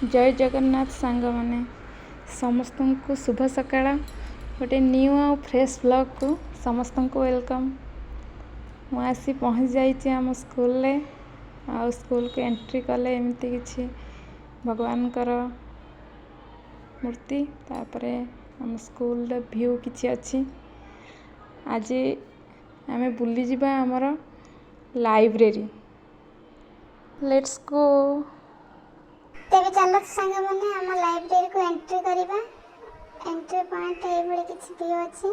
जय जगन्नाथ सांग माने समस्त को शुभ सकाळ गोटे न्यू आ फ्रेश ब्लॉग को समस्त को वेलकम। मुझे पहुँच जाइए आम स्कूल आ स्कूल को एंट्री कले एमती किसी भगवान मूर्ति तापर आम स्कूल व्यू किसी अच्छी। आज आम बुली जावा आमर लाइब्रेरी। Let's go. तेरे चलो संग माने हम लाइब्रेरी को एंट्री करिबा। एंट्री पॉइंट ए बड़ी किछि दियो अछि।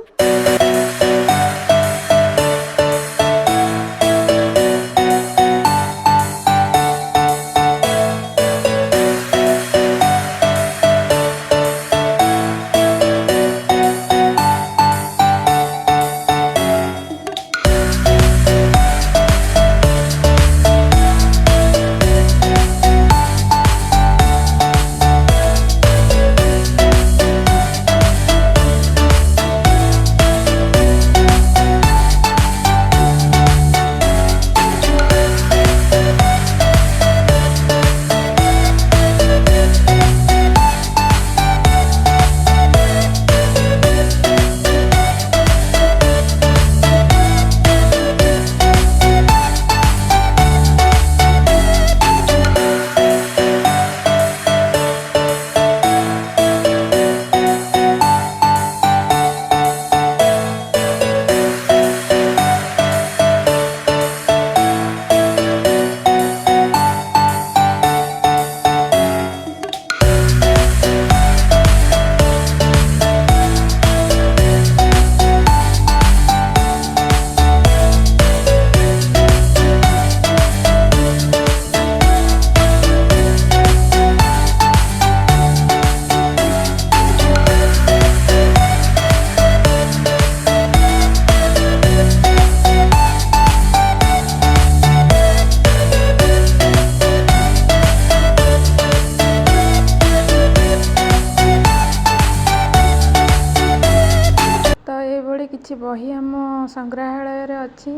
किसी बही आम संग्रहालय रे अच्छी।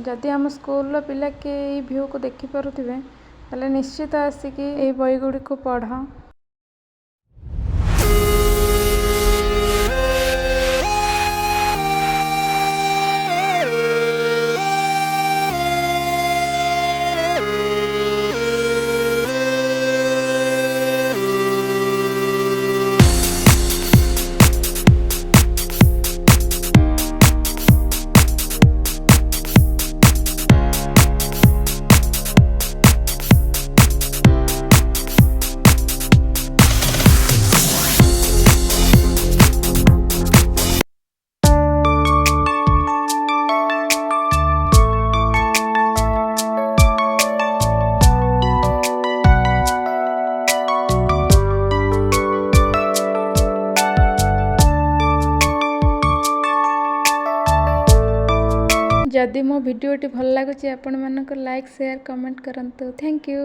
जदि आम स्कूल पिला के व्यू को देखि पारुथिबे ताले निश्चित आसिकी ए बही गुडी को पढ़। जदि मो वीडियोटी भल लगुच आपण मानक लाइक शेयर कमेंट करंतु। Thank you.